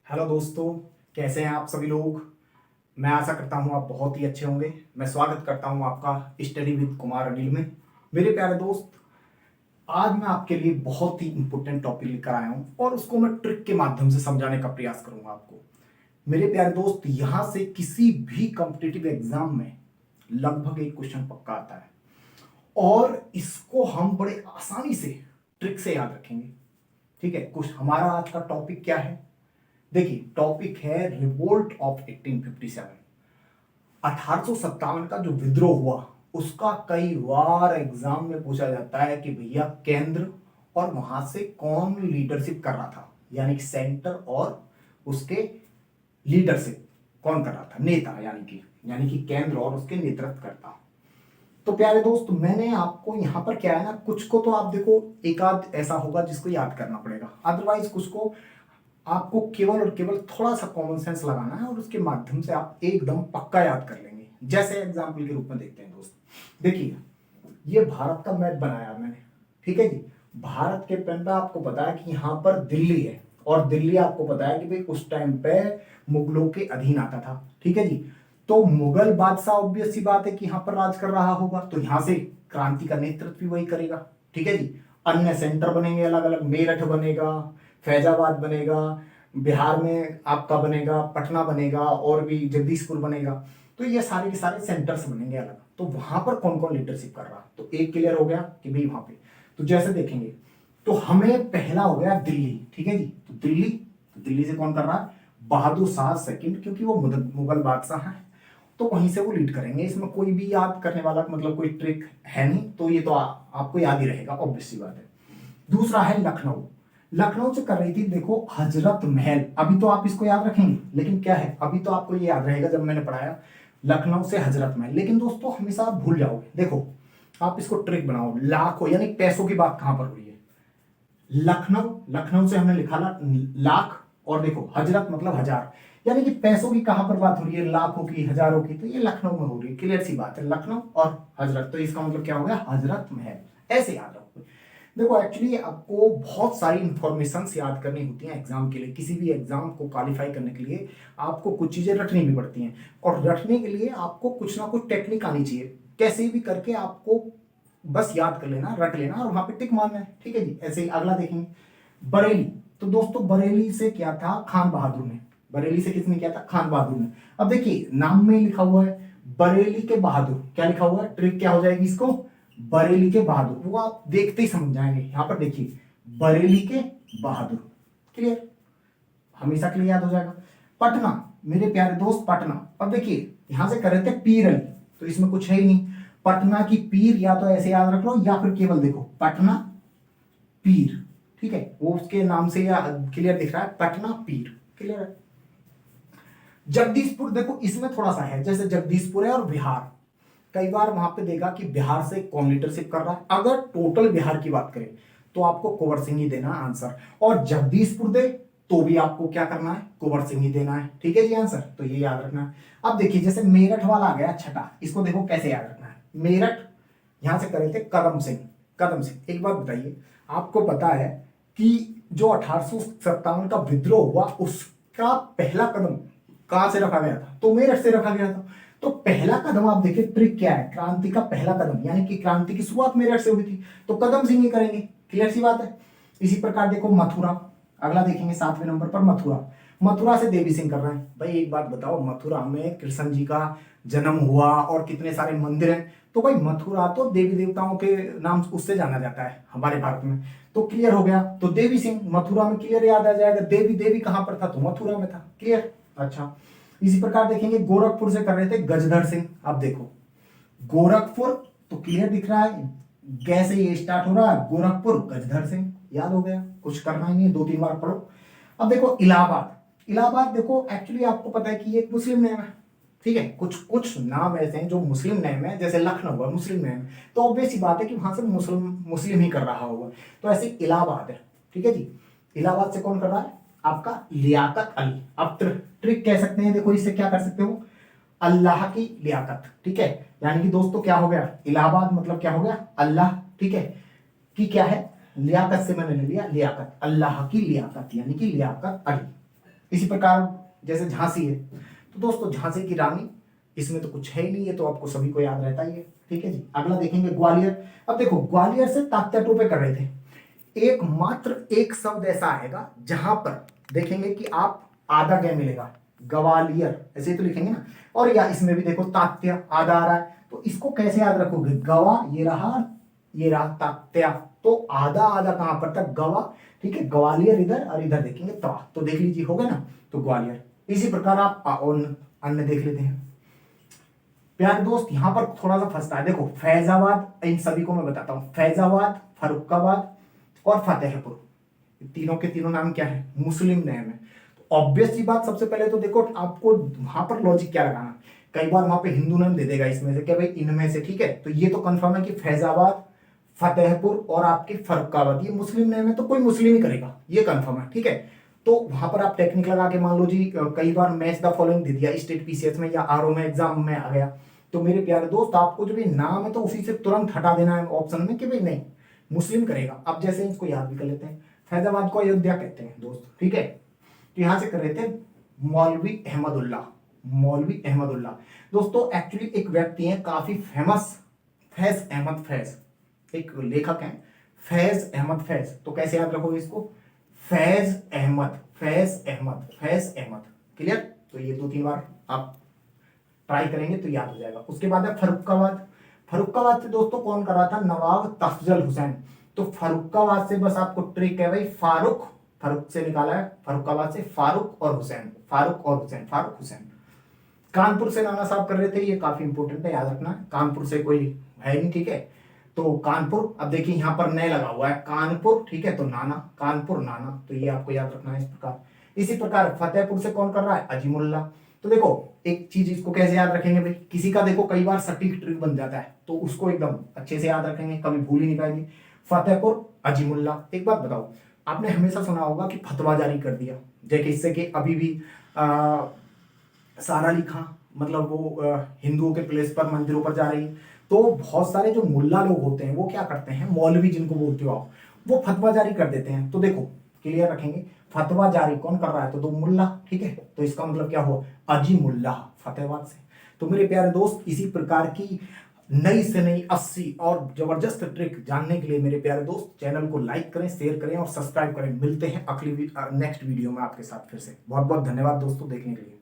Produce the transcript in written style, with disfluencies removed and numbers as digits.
Hello दोस्तों, कैसे हैं आप सभी लोग। मैं आशा करता हूं आप बहुत ही अच्छे होंगे। मैं स्वागत करता हूं आपका स्टडी विद कुमार अनिल में। मेरे प्यारे दोस्त, आज मैं आपके लिए बहुत ही इंपॉर्टेंट टॉपिक लेकर आया हूं और उसको मैं ट्रिक के माध्यम से समझाने का प्रयास करूंगा आपको। मेरे प्यारे दोस्त, यहां से किसी भी कॉम्पिटिटिव एग्जाम में लगभग एक क्वेश्चन पक्का आता है और इसको हम बड़े आसानी से ट्रिक से याद रखेंगे। ठीक है, कुछ हमारा आज का टॉपिक क्या है? देखिए, टॉपिक है रिवोल्ट ऑफ 1857। 1857 का जो विद्रोह हुआ उसका कई बार एग्जाम में पूछा जाता है कि भैया केंद्र और वहां से कौन लीडरशिप कर रहा था, यानी कि सेंटर और उसके लीडरशिप कौन कर रहा था, नेता यानी कि केंद्र और उसके नेतृत्व करता। तो प्यारे दोस्त, मैंने आपको यहां पर क्या है ना, कुछ को तो आप देखो एक आध ऐसा होगा जिसको याद करना पड़ेगा, अदरवाइज कुछ को आपको केवल और केवल थोड़ा सा कॉमन सेंस लगाना है और उसके माध्यम से आप एकदम पक्का याद कर लेंगे। जैसे एग्जाम्पल के रूप में देखते हैं दोस्त, देखिए ये भारत का मैप बनाया मैंने, ठीक है जी। भारत के पेन पे आपको पता है कि यहाँ पर दिल्ली है और दिल्ली आपको पता है कि भाई उस टाइम पे मुगलों के अधीन आता था, ठीक है जी। तो मुगल बादशाह ऑब्वियस सी बात है कि यहाँ पर राज कर रहा होगा, तो यहाँ से क्रांति का नेतृत्व भी वही करेगा, ठीक है जी। अन्य सेंटर बनेंगे अलग अलग, मेरठ बनेगा, फैजाबाद बनेगा, बिहार में आपका बनेगा पटना बनेगा और भी जगदीशपुर बनेगा। तो ये सारे के सारे सेंटर्स बनेंगे अलग। तो वहां पर कौन कौन लीडरशिप कर रहा, तो एक क्लियर हो गया कि भाई वहां पे। तो जैसे देखेंगे तो हमें पहला हो गया दिल्ली, ठीक है जी। तो दिल्ली से कौन कर रहा है? बहादुर शाह सेकंड, क्योंकि वो मुगल बादशाह है, तो वहीं से वो लीड करेंगे। इसमें कोई भी याद करने वाला मतलब कोई ट्रिक है नहीं, तो ये तो आपको याद ही रहेगा, ऑब्वियस सी बात है। दूसरा है लखनऊ। लखनऊ से कर रही थी देखो हजरत महल। अभी तो आप इसको याद रखेंगे, लेकिन क्या है, अभी तो आपको ये याद रहेगा जब मैंने पढ़ाया लखनऊ से हजरत महल, लेकिन दोस्तों हमेशा आप भूल जाओगे। देखो आप इसको ट्रिक बनाओ, लाखों यानी पैसों की बात कहां पर हुई है? लखनऊ, लखनऊ से हमने लिखा लाख, और देखो हजरत मतलब हजार, यानी कि पैसों की कहां पर बात हो रही है? लाखों की, हजारों की, तो ये लखनऊ में हो रही है। क्लियर सी बात है, लखनऊ और हजरत, तो इसका मतलब क्या हो गया? हजरत महल। ऐसे याद रखो। देखो एक्चुअली आपको बहुत सारी इंफॉर्मेशन याद करनी होती हैं एग्जाम के लिए। किसी भी एग्जाम को क्वालिफाई करने के लिए आपको कुछ चीजें रटनी भी पड़ती हैं, और रटने के लिए आपको कुछ ना कुछ टेक्निक आनी चाहिए। कैसे भी करके आपको बस याद कर लेना, रट लेना और वहां पे टिक मारना है, ठीक है जी। ऐसे ही अगला देखेंगे, बरेली। तो दोस्तों बरेली से क्या था? खान बहादुर ने। बरेली से किसने किया था? खान बहादुर ने। अब देखिए नाम में ही लिखा हुआ है बरेली के बहादुर, क्या लिखा हुआ है? ट्रिक क्या हो जाएगी इसको? बरेली के बहादुर, वो आप देखते ही समझ जाएंगे। यहां पर देखिए बरेली के बहादुर, क्लियर, हमेशा के लिए याद हो जाएगा। पटना, मेरे प्यारे दोस्त पटना। अब देखिए यहां से कर रहे थे पीर अली, तो इसमें कुछ है ही नहीं। पटना की पीर या तो ऐसे याद रख लो या फिर केवल देखो पटना पीर, ठीक है, वो उसके नाम से या क्लियर दिख रहा है, पटना पीर, क्लियर है। जगदीशपुर, देखो इसमें थोड़ा सा है, जैसे जगदीशपुर है और बिहार, कई बार वहां पे देखा कि बिहार से कौन लीडरशिप कर रहा है। अगर टोटल बिहार की बात करें तो आपको कुंवर सिंह ही देना आंसर, और जगदीशपुर दे तो भी आपको क्या करना है? कुंवर सिंह ही देना है, ठीक है जी आंसर, तो ये याद रखना है। अब देखिए जैसे मेरठ वाला आ गया छठा, इसको देखो कैसे याद रखना है। मेरठ यहां से करे थे कदम सिंह। कदम सिंह, एक बात बताइए, आपको पता है कि जो 1857 का विद्रोह हुआ उसका पहला कदम कहां से रखा गया था? तो मेरठ से रखा गया था। तो पहला कदम आप देखिए, ट्रिक क्या है, क्रांति का पहला कदम, यानी कि क्रांति की शुरुआत मेरठ से हुई थी, तो कदम सिंह ही करेंगे, क्लियर सी बात है। इसी प्रकार देखो मथुरा, अगला देखेंगे 7वें नंबर पर मथुरा। मथुरा से देवी सिंह कर रहे हैं। भाई एक बात बताओ, मथुरा में कृष्ण जी का जन्म हुआ और कितने सारे मंदिर हैं, तो भाई मथुरा तो देवी देवताओं के नाम उससे जाना जाता है हमारे भारत में। तो क्लियर हो गया, तो देवी सिंह मथुरा में, क्लियर याद आ जाएगा। देवी देवी कहां पर था? तो मथुरा में था, क्लियर। अच्छा, इसी प्रकार देखेंगे गोरखपुर से कर रहे थे गजधर सिंह। अब देखो गोरखपुर तो क्लियर दिख रहा है, ग से ये स्टार्ट हो रहा है, गोरखपुर गजधर सिंह, याद हो गया, कुछ करना ही नहीं, 2-3 बार पढ़ो। अब देखो इलाहाबाद। इलाहाबाद देखो एक्चुअली आपको पता है कि ये एक मुस्लिम नेम है, ठीक है। कुछ कुछ नाम ऐसे हैं जो मुस्लिम नेम है, जैसे लखनऊ है मुस्लिम नेम, तो ऑब्वियस सी बात है कि वहां से मुस्लिम मुस्लिम ही कर रहा होगा, तो ऐसे इलाहाबाद है, ठीक है जी। इलाहाबाद से कौन कर रहा है? आपका लियाकत अली। अब ट्रिक कह सकते हैं, देखो इससे क्या कर सकते हो? अल्लाह की लियाकत, ठीक है। यानी कि दोस्तों क्या हो गया? इलाहाबाद मतलब क्या हो गया? अल्लाह, ठीक है, क्या है? लियाकत से मैंने ले लिया लियाकत, अल्लाह की लियाकत यानी कि लियाकत अली। इसी प्रकार जैसे झांसी है, तो दोस्तों झांसी की रानी, इसमें तो कुछ है ही नहीं, है तो आपको सभी को याद रहता ही है। ठीक है जी। अगला देखेंगे ग्वालियर। अब देखो ग्वालियर से तात्या टोपे कर रहे थे, एकमात्र एक शब्द ऐसा आएगा जहां पर देखेंगे कि आप आधा क्या मिलेगा, ग्वालियर, ऐसे ही तो लिखेंगे ना। और या इसमें भी देखो तात्या आधा आ रहा है, तो इसको कैसे याद रखोगे, गवा ये रहा तात्या, तो आधा आधा कहां पर तक, गवा। ठीक है, ग्वालियर इधर और इधर देखेंगे तवा, तो देख लीजिए हो गया ना, तो ग्वालियर। इसी प्रकार आप अन्य देख लेते हैं। प्यारे दोस्त यहां पर थोड़ा सा फंसता है, देखो फैजाबाद, इन सभी को मैं बताता हूं, फैजाबाद, फरुखाबाद और फतेहपुर, तीनों के तीनों नाम क्या है, मुस्लिम नेम है। तो ऑब्वियस सी बात, सबसे पहले तो देखो आपको वहां पर लॉजिक क्या लगाना, कई बार वहां पे हिंदू नेम दे देगा इसमें से, क्या भाई इनमें से, ठीक है, तो ये तो कंफर्म है कि फैजाबाद, फतेहपुर और आपके फरुखाबाद ये मुस्लिम नेम है, तो कोई मुस्लिम ही करेगा, ये कंफर्म है। ठीक है, तो वहां पर आप टेक्निक लगा के, मान लो जी कई बार मैच द फॉलोइंग दे दिया स्टेट पीसीएस में या आरओ में एग्जाम में आ गया, तो मेरे प्यारे दोस्त आपको जो भी नाम है तो उसी से तुरंत हटा देना है ऑप्शन में कि भाई नहीं मुस्लिम करेगा। अब जैसे इसको याद भी कर लेते हैं, फैजाबाद को अयोध्या कहते हैं दोस्त। ठीक है, तो यहां से कर रहे थे मौलवी अहमदुल्ला, मौलवी अहमदुल्ला। दोस्तों एक्चुअली एक व्यक्ति है काफी फेमस, फैज अहमद फैज, एक लेखक हैं फैज अहमद फैज, तो कैसे याद रखोगे इसको, फैज अहमद, फैज अहमद, फैज अहमद। क्लियर, तो ये 2-3 बार आप ट्राई करेंगे तो याद हो जाएगा। उसके बाद है फरुखाबाद। फरुखाबाद से दोस्तों कौन कर रहा था, नवाब तफजल हुसैन। तो फरुखाबाद से बस आपको ट्रिक है भाई, फारूक, फारूक से निकाला है, फरुखाबाद से फारूक और हुसैन, फारूक और हुसैन, फारूक हुसैन। कानपुर से नाना साहब कर रहे थे, ये काफी इंपॉर्टेंट है, याद रखना, कानपुर से कोई है नहीं। ठीक है, तो कानपुर, अब देखिए यहां पर नए लगा हुआ है कानपुर, ठीक है, तो नाना, कानपुर नाना, तो ये आपको याद रखना है इस प्रकार। इसी प्रकार फतेहपुर से कौन कर रहा है, अजीमुल्ला। तो देखो एक चीज इसको कैसे याद रखेंगे भाई, किसी का देखो कई बार सटीक ट्रिक बन जाता है, तो उसको एकदम अच्छे से याद रखेंगे, कभी भूल ही नहीं पाएंगे। फतेहपुर अजीमुल्ला। एक बात बताओ, आपने हमेशा सुना होगा कि फतवा जारी कर दिया, जैसे इससे कि अभी भी सारा अली खां, मतलब वो हिंदुओं के प्लेस पर मंदिरों पर जा रही है, तो बहुत सारे जो मुल्ला लोग होते हैं वो क्या करते हैं, मौलवी जिनको बोलते हो आप, वो फतवा जारी कर देते हैं। तो देखो क्लियर रखेंगे, फतवा जारी कौन कर रहा है, तो दो मुल्ला। ठीक है, तो इसका मतलब क्या हुआ, अजी मुल्ला, फतेहबाद से। तो मेरे प्यारे दोस्त इसी प्रकार की नई से नई 80 और जबरदस्त ट्रिक जानने के लिए मेरे प्यारे दोस्त चैनल को लाइक करें, शेयर करें और सब्सक्राइब करें। मिलते हैं अगली नेक्स्ट वीडियो में आपके साथ फिर से। बहुत बहुत धन्यवाद दोस्तों देखने के लिए।